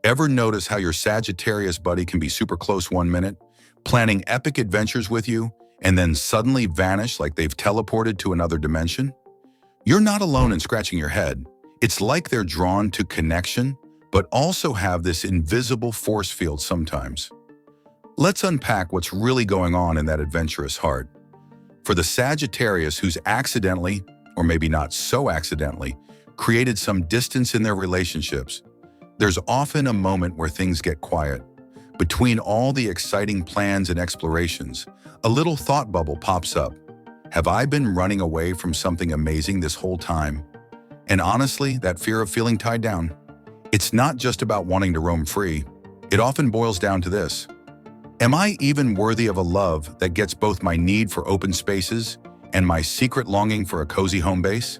Ever notice how your Sagittarius buddy can be super close one minute, planning epic adventures with you, and then suddenly vanish like they've teleported to another dimension? You're not alone in scratching your head. It's like they're drawn to connection, but also have this invisible force field sometimes. Let's unpack what's really going on in that adventurous heart. For the Sagittarius who's accidentally, or maybe not so accidentally, created some distance in their relationships, there's often a moment where things get quiet. Between all the exciting plans and explorations, a little thought bubble pops up. Have I been running away from something amazing this whole time? And honestly, that fear of feeling tied down, it's not just about wanting to roam free. It often boils down to this. Am I even worthy of a love that gets both my need for open spaces and my secret longing for a cozy home base?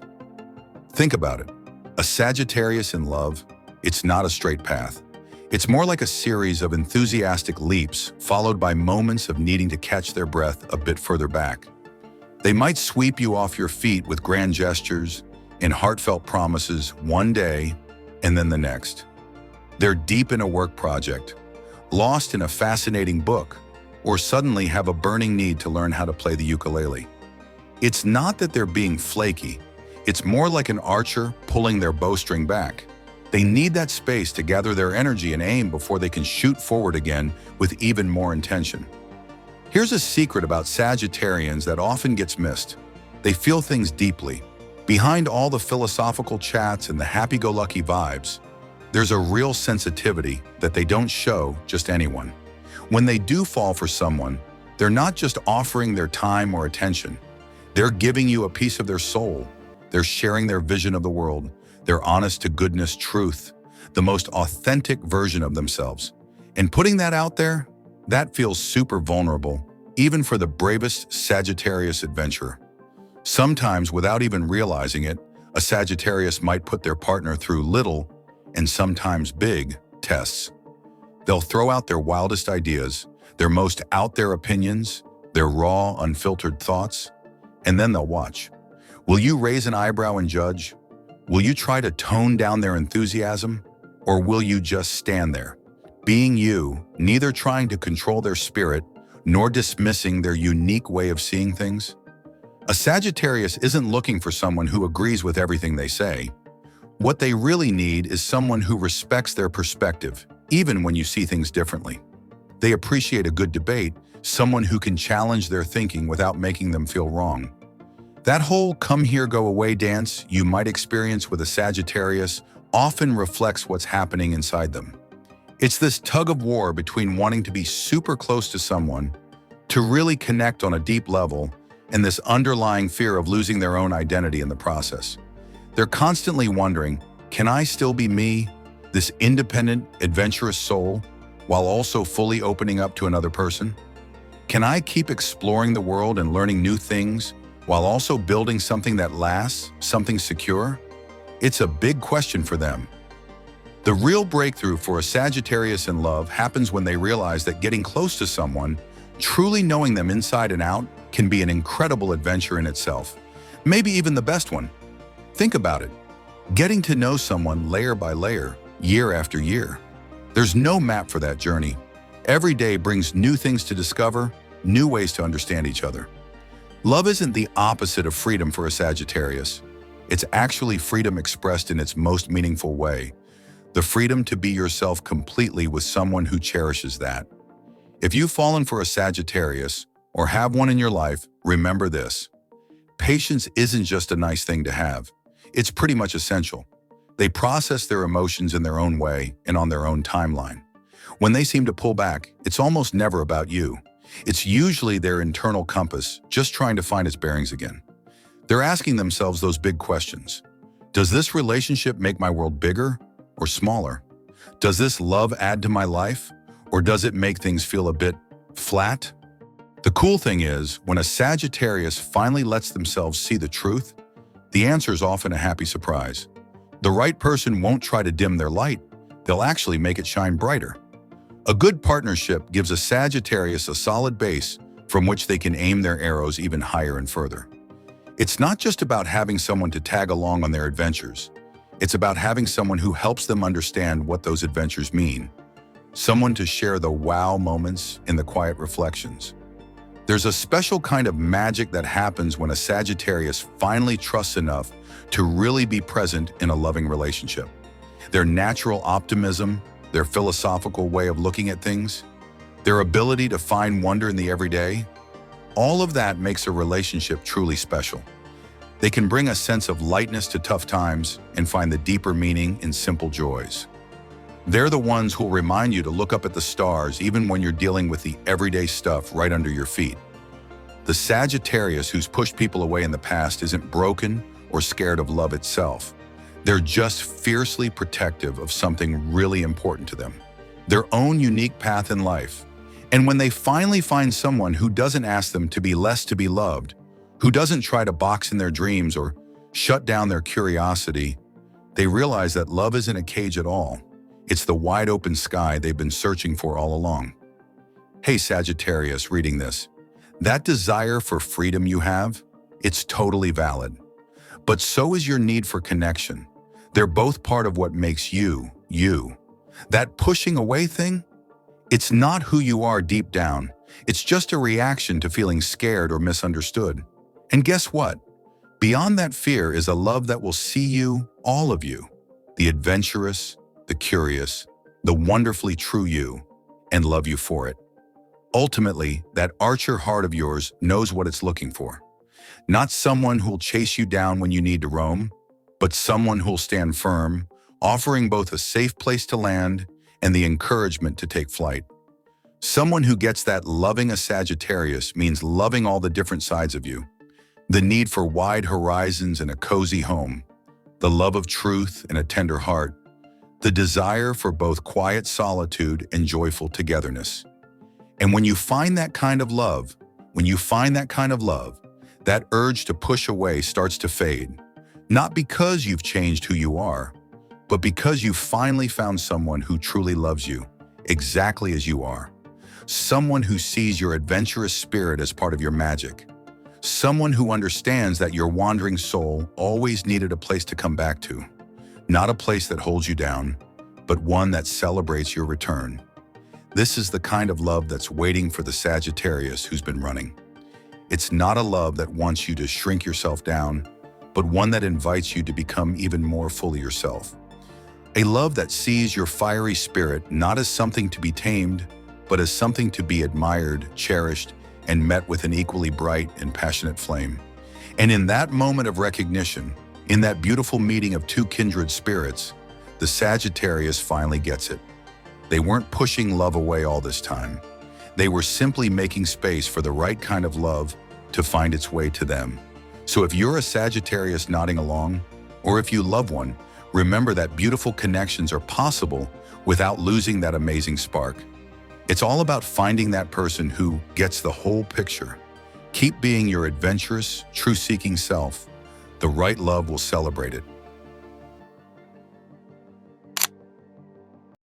Think about it. A Sagittarius in love, it's not a straight path. It's more like a series of enthusiastic leaps followed by moments of needing to catch their breath a bit further back. They might sweep you off your feet with grand gestures and heartfelt promises one day and then the next. They're deep in a work project, lost in a fascinating book, or suddenly have a burning need to learn how to play the ukulele. It's not that they're being flaky. It's more like an archer pulling their bowstring back. They need that space to gather their energy and aim before they can shoot forward again with even more intention. Here's a secret about Sagittarians that often gets missed. They feel things deeply. Behind all the philosophical chats and the happy-go-lucky vibes, there's a real sensitivity that they don't show just anyone. When they do fall for someone, they're not just offering their time or attention. They're giving you a piece of their soul. They're sharing their vision of the world, their honest-to-goodness truth, the most authentic version of themselves. And putting that out there, that feels super vulnerable, even for the bravest Sagittarius adventurer. Sometimes, without even realizing it, a Sagittarius might put their partner through little, and sometimes big, tests. They'll throw out their wildest ideas, their most out-there opinions, their raw, unfiltered thoughts, and then they'll watch. Will you raise an eyebrow and judge? Will you try to tone down their enthusiasm? Or will you just stand there, being you, neither trying to control their spirit nor dismissing their unique way of seeing things? A Sagittarius isn't looking for someone who agrees with everything they say. What they really need is someone who respects their perspective, even when you see things differently. They appreciate a good debate, someone who can challenge their thinking without making them feel wrong. That whole come here, go away dance you might experience with a Sagittarius often reflects what's happening inside them. It's this tug of war between wanting to be super close to someone, to really connect on a deep level, and this underlying fear of losing their own identity in the process. They're constantly wondering, can I still be me, this independent, adventurous soul, while also fully opening up to another person? Can I keep exploring the world and learning new things, while also building something that lasts, something secure? It's a big question for them. The real breakthrough for a Sagittarius in love happens when they realize that getting close to someone, truly knowing them inside and out, can be an incredible adventure in itself, maybe even the best one. Think about it. Getting to know someone layer by layer, year after year. There's no map for that journey. Every day brings new things to discover, new ways to understand each other. Love isn't the opposite of freedom for a Sagittarius. It's actually freedom expressed in its most meaningful way. The freedom to be yourself completely with someone who cherishes that. If you've fallen for a Sagittarius, or have one in your life, remember this. Patience isn't just a nice thing to have. It's pretty much essential. They process their emotions in their own way and on their own timeline. When they seem to pull back, it's almost never about you. It's usually their internal compass, just trying to find its bearings again. They're asking themselves those big questions. Does this relationship make my world bigger or smaller? Does this love add to my life, or does it make things feel a bit flat? The cool thing is, when a Sagittarius finally lets themselves see the truth, the answer is often a happy surprise. The right person won't try to dim their light, they'll actually make it shine brighter. A good partnership gives a Sagittarius a solid base from which they can aim their arrows even higher and further. It's not just about having someone to tag along on their adventures. It's about having someone who helps them understand what those adventures mean, someone to share the wow moments in the quiet reflections. There's a special kind of magic that happens when a Sagittarius finally trusts enough to really be present in a loving relationship. Their natural optimism, their philosophical way of looking at things, their ability to find wonder in the everyday, all of that makes a relationship truly special. They can bring a sense of lightness to tough times and find the deeper meaning in simple joys. They're the ones who'll remind you to look up at the stars even when you're dealing with the everyday stuff right under your feet. The Sagittarius who's pushed people away in the past isn't broken or scared of love itself. They're just fiercely protective of something really important to them, their own unique path in life. And when they finally find someone who doesn't ask them to be less to be loved, who doesn't try to box in their dreams or shut down their curiosity, they realize that love isn't a cage at all. It's the wide open sky they've been searching for all along. Hey Sagittarius, reading this. That desire for freedom you have, it's totally valid. But so is your need for connection. They're both part of what makes you, you. That pushing away thing, it's not who you are deep down. It's just a reaction to feeling scared or misunderstood. And guess what? Beyond that fear is a love that will see you, all of you, the adventurous, the curious, the wonderfully true you, and love you for it. Ultimately, that archer heart of yours knows what it's looking for. Not someone who'll chase you down when you need to roam, but someone who'll stand firm, offering both a safe place to land and the encouragement to take flight. Someone who gets that loving a Sagittarius means loving all the different sides of you. The need for wide horizons and a cozy home, the love of truth and a tender heart, the desire for both quiet solitude and joyful togetherness. And when you find that kind of love, that urge to push away starts to fade, not because you've changed who you are, but because you've finally found someone who truly loves you, exactly as you are. Someone who sees your adventurous spirit as part of your magic. Someone who understands that your wandering soul always needed a place to come back to. Not a place that holds you down, but one that celebrates your return. This is the kind of love that's waiting for the Sagittarius who's been running. It's not a love that wants you to shrink yourself down, but one that invites you to become even more fully yourself. A love that sees your fiery spirit not as something to be tamed, but as something to be admired, cherished, and met with an equally bright and passionate flame. And in that moment of recognition, in that beautiful meeting of two kindred spirits, the Sagittarius finally gets it. They weren't pushing love away all this time. They were simply making space for the right kind of love to find its way to them. So if you're a Sagittarius nodding along, or if you love one, remember that beautiful connections are possible without losing that amazing spark. It's all about finding that person who gets the whole picture. Keep being your adventurous, truth-seeking self. The right love will celebrate it.